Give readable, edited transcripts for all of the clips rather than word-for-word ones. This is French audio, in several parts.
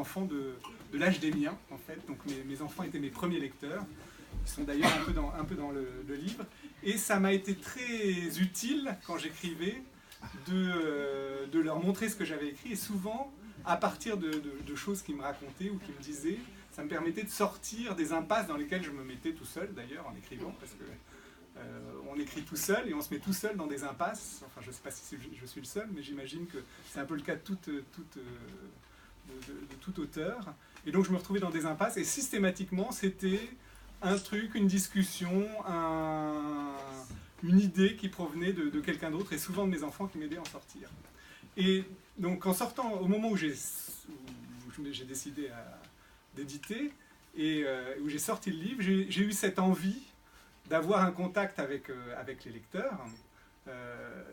enfants de l'âge des miens, en fait. Donc mes enfants étaient mes premiers lecteurs. Ils sont d'ailleurs un peu dans le livre. Et ça m'a été très utile, quand j'écrivais, de leur montrer ce que j'avais écrit. Et souvent, à partir de choses qu'ils me racontaient ou qu'ils me disaient, ça me permettait de sortir des impasses dans lesquelles je me mettais tout seul, d'ailleurs, en écrivant, parce que on écrit tout seul et on se met tout seul dans des impasses. Enfin, je ne sais pas si je suis le seul, mais j'imagine que c'est un peu le cas de tout auteur. Et donc, je me retrouvais dans des impasses, et systématiquement, c'était un truc, une discussion, une idée qui provenait de quelqu'un d'autre, et souvent de mes enfants qui m'aidaient à en sortir. Et donc, en sortant, au moment où j'ai décidé d'éditer, et où j'ai sorti le livre, j'ai eu cette envie d'avoir un contact avec les lecteurs,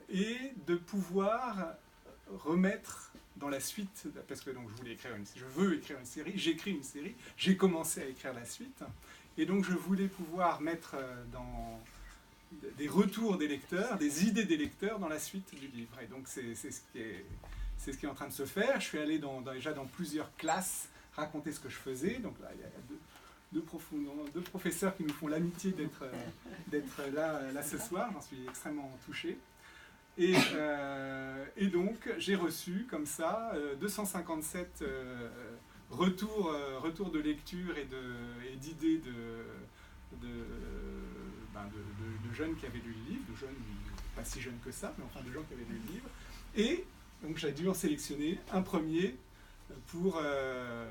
et de pouvoir remettre dans la suite, parce que donc, je veux écrire une série, j'écris une série, j'ai commencé à écrire la suite, et donc je voulais pouvoir mettre dans des retours des lecteurs, des idées des lecteurs dans la suite du livre. Et donc c'est ce qui est en train de se faire. Je suis allé déjà dans plusieurs classes raconter ce que je faisais. Donc là, il y a deux professeurs qui nous font l'amitié d'être là ce soir. J'en suis extrêmement touché. Et donc j'ai reçu comme ça 257 retours de lecture et d'idées de jeunes qui avaient lu le livre, de jeunes, pas si jeunes que ça, mais enfin de gens qui avaient lu le livre. Et donc j'ai dû en sélectionner un premier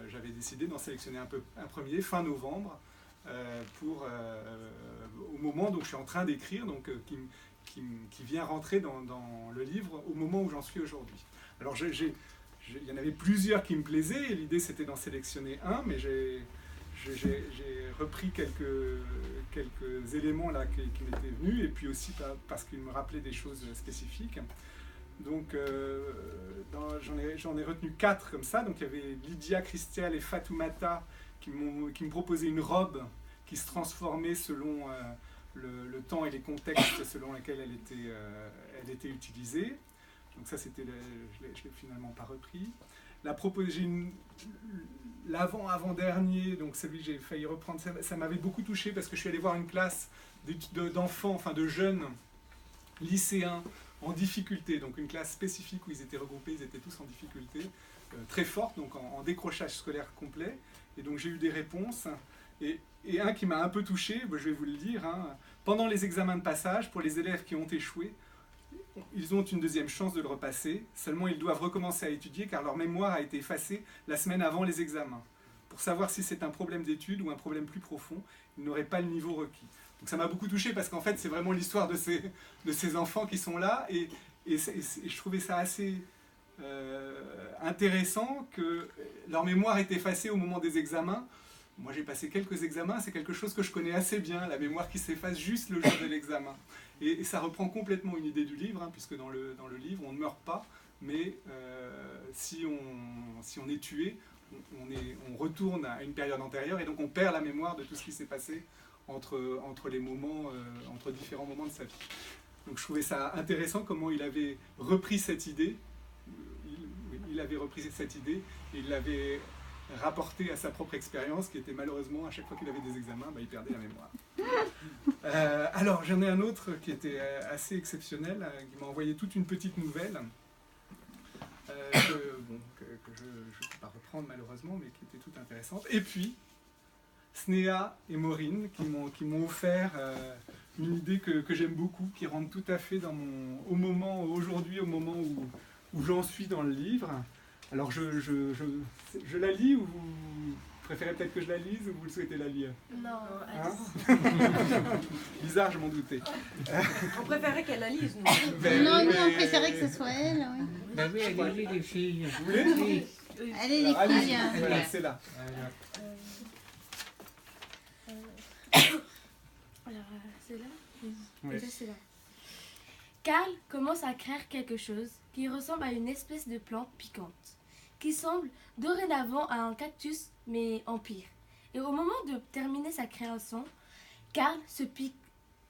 j'avais décidé d'en sélectionner un premier fin novembre au moment où je suis en train d'écrire, donc qui vient rentrer dans le livre au moment où j'en suis aujourd'hui. Alors il y en avait plusieurs qui me plaisaient, et l'idée c'était d'en sélectionner un, mais j'ai repris quelques éléments là qui m'étaient venus, et puis aussi parce qu'ils me rappelaient des choses spécifiques. Donc j'en ai retenu 4 comme ça. Donc il y avait Lydia, Christial et Fatoumata qui me proposaient une robe qui se transformait selon le temps et les contextes selon lesquels elle était utilisée. Donc ça, je l'ai finalement pas repris. L'avant-dernier, donc celui que j'ai failli reprendre, ça m'avait beaucoup touché parce que je suis allé voir une classe d'enfants, enfin de jeunes lycéens en difficulté, donc une classe spécifique où ils étaient regroupés, ils étaient tous en difficulté, très forte, donc en décrochage scolaire complet. Et donc j'ai eu des réponses, et un qui m'a un peu touché, je vais vous le dire, pendant les examens de passage, pour les élèves qui ont échoué, ils ont une deuxième chance de le repasser, seulement ils doivent recommencer à étudier car leur mémoire a été effacée la semaine avant les examens. Pour savoir si c'est un problème d'étude ou un problème plus profond, ils n'auraient pas le niveau requis. Donc ça m'a beaucoup touché parce qu'en fait c'est vraiment l'histoire de ces enfants qui sont là, et je trouvais ça assez intéressant que leur mémoire est effacée au moment des examens. Moi j'ai passé quelques examens, c'est quelque chose que je connais assez bien, la mémoire qui s'efface juste le jour de l'examen. Et ça reprend complètement une idée du livre, puisque dans le livre on ne meurt pas, mais si on est tué, on retourne à une période antérieure, et donc on perd la mémoire de tout ce qui s'est passé entre différents moments de sa vie. Donc je trouvais ça intéressant comment il avait repris cette idée, et il l'avait rapporté à sa propre expérience, qui était malheureusement, à chaque fois qu'il avait des examens, il perdait la mémoire. Alors j'en ai un autre qui était assez exceptionnel, qui m'a envoyé toute une petite nouvelle, que je ne peux pas reprendre malheureusement, mais qui était toute intéressante. Et puis, Snéha et Maureen qui m'ont offert une idée que j'aime beaucoup, qui rentre tout à fait aujourd'hui, au moment où j'en suis dans le livre. Alors je la lis, ou vous préférez peut-être que je la lise, ou vous le souhaitez la lire? Non, Bizarre, je m'en doutais. On préférait qu'elle la lise, nous. Non, on préférait que ce soit elle. Oui. Ben oui, allez-y les filles. Vous voulez? Oui. Allez les filles. Voilà, c'est là. Alors, c'est là? Oui. C'est là. Karl commence à créer quelque chose qui ressemble à une espèce de plante piquante, qui semble dorénavant à un cactus, mais en pire. Et au moment de terminer sa création, Karl se pique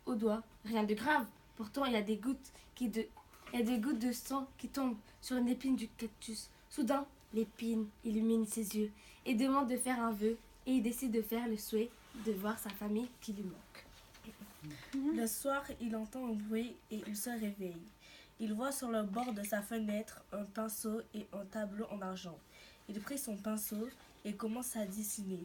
au doigt. Rien de grave. Pourtant, il y a des gouttes de sang qui tombent sur une épine du cactus. Soudain, L'épine illumine ses yeux et demande de faire un vœu et il décide de faire le souhait de voir sa famille qui lui manque. Le soir, il entend un bruit et il se réveille. Il voit sur le bord de sa fenêtre un pinceau et un tableau en argent. Il prit son pinceau et commence à dessiner.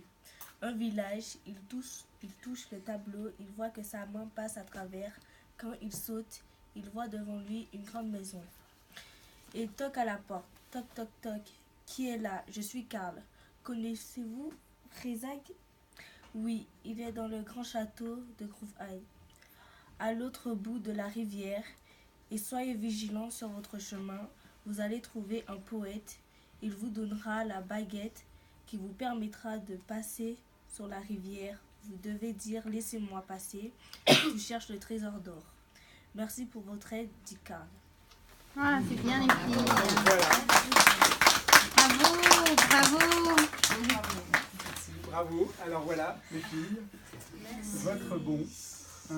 Un village, il touche le tableau, il voit que sa main passe à travers. Quand il saute, il voit devant lui une grande maison. Il toque à la porte. Toc, toc, toc. Qui est là? Je suis Karl. Connaissez-vous Frézag? Oui, il est dans le grand château de Groove-High, à l'autre bout de la rivière. Et soyez vigilants sur votre chemin. Vous allez trouver un poète. Il vous donnera la baguette qui vous permettra de passer sur la rivière. Vous devez dire « Laissez-moi passer ». Tu cherches le trésor d'or. Merci pour votre aide, dit Karl. Ah, c'est bien les filles. Voilà. Bravo, bravo. Bravo. Alors voilà, les filles, votre bon.